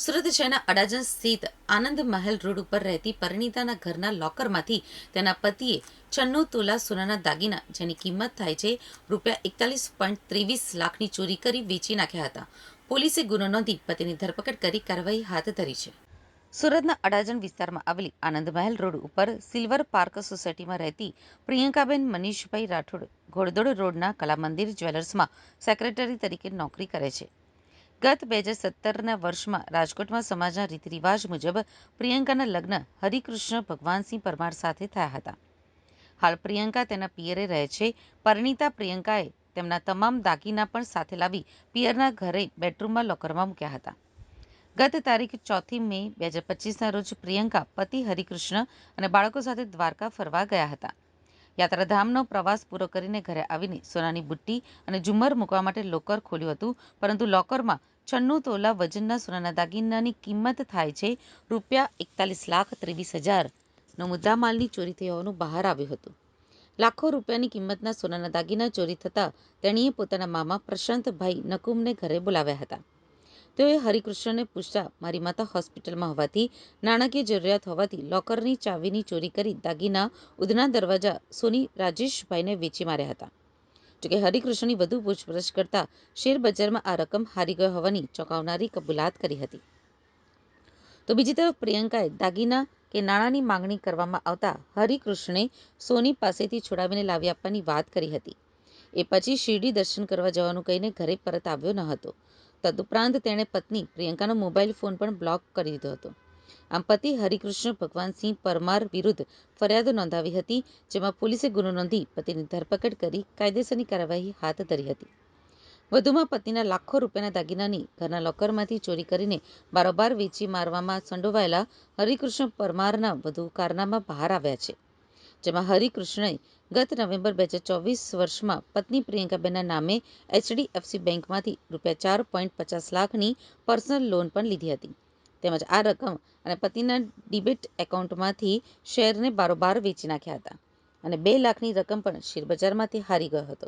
સુરત શહેરના અડાજણ સ્થિત આનંદ મહેલ રોડ ઉપર રહેતી પરિણીતાના ઘરના લોકરમાંથી તેના પતિએ 96 તોલા સોનાના દાગીના, જેની કિંમત થાય છે રૂપિયા 41.23 લાખની ચોરી કરી વેચી નાખ્યા હતા. પોલીસે ગુનો નોંધી પતિની ધરપકડ કરી કાર્યવાહી હાથ ધરી છે. સુરતના અડાજણ વિસ્તારમાં આવેલી આનંદ મહેલ રોડ ઉપર સિલ્વર પાર્ક સોસાયટીમાં રહેતી પ્રિયંકાબેન મનીષભાઈ રાઠોડ ઘોડદોડ રોડના કલામંદિર જ્વેલર્સમાં સેક્રેટરી તરીકે નોકરી કરે છે. ગત 2017ના વર્ષમાં રાજકોટમાં સમાજના રીતરિવાજ મુજબ પ્રિયંકાના લગ્ન હરિકૃષ્ણ ભગવાનસિંહ પરમાર સાથે થયા હતા. હાલ પ્રિયંકા તેના પિયરે રહે છે. પરિણીતા પ્રિયંકાએ તેમના તમામ દાગીના પણ સાથે લાવી પિયરના ઘરે બેડરૂમમાં લોકરમાં મૂક્યા હતા. ગત તારીખ 4 મે 2025ના રોજ પ્રિયંકા પતિ હરિકૃષ્ણ અને બાળકો સાથે દ્વારકા ફરવા ગયા હતા. યાત્રાધામનો પ્રવાસ પૂરો કરીને ઘરે આવીને સોનાની બુટ્ટી અને ઝુમ્મર મૂકવા માટે લોકર ખોલ્યું હતું, પરંતુ લોકરમાં 96 તોલા વજનના સોનાના દાગીનાની કિંમત થાય છે રૂપિયા 41,23,000નો મુદ્દામાલની ચોરી થઈ હોવાનું બહાર આવ્યું હતું. લાખો રૂપિયાની કિંમતના સોનાના દાગીના ચોરી થતાં તેણીએ પોતાના મામા પ્રશાંતભાઈ નકુમને ઘરે બોલાવ્યા હતા. તેઓએ હરિકૃષ્ણને પૂછતા મારી માતા હોસ્પિટલમાં હોવાથી નાણાકીય જરૂરિયાત હોવાથી લોકરની ચાવીની ચોરી કરી દાગીના ઉધના દરવાજા સોની રાજેશભાઈને વેચી માર્યા હતા. જોકે હરિકૃષ્ણની વધુ પૂછપરછ કરતા શેરબજારમાં આ રકમ હારી ગયો હોવાની ચોંકાવનારી કબૂલાત કરી હતી. તો બીજી તરફ પ્રિયંકાએ દાગીના કે નાણાંની માંગણી કરવામાં આવતા હરિકૃષ્ણે સોની પાસેથી છોડાવીને લાવી આપવાની વાત કરી હતી. એ પછી શિરડી દર્શન કરવા જવાનું કહીને ઘરે પરત આવ્યો ન હતો. તદુપરાંત તેણે પત્ની પ્રિયંકાનો મોબાઈલ ફોન પણ બ્લોક કરી દીધો હતો. આમ પતિ હરિકૃષ્ણ ભગવાનસિંહ પરમાર વિરુદ્ધ ફરિયાદ નોંધાવી હતી, જેમાં પોલીસે ગુનો નોંધી પતિની ધરપકડ કરી કાયદેસરની કાર્યવાહી હાથ ધરી હતી. વધુમાં પતિના લાખો રૂપિયાના દાગીનાની ઘરના લોકરમાંથી ચોરી કરીને બારોબાર વેચી મારવામાં સંડોવાયેલા હરિકૃષ્ણ પરમારના વધુ કારનામા બહાર આવ્યા છે. જેમાં હરિકૃષ્ણએ ગત નવેમ્બર 2024 વર્ષમાં પત્ની પ્રિયંકાબેનના નામે HDFC બેંકમાંથી રૂપિયા 4.50 લાખની પર્સનલ લોન પણ લીધી હતી. તેમજ આ રકમ અને પતિના ડિબેટ એકાઉન્ટમાંથી શેરને બારોબાર વેચી નાખ્યા હતા અને 2 લાખની રકમ પણ શેરબજારમાંથી હારી ગયો હતો.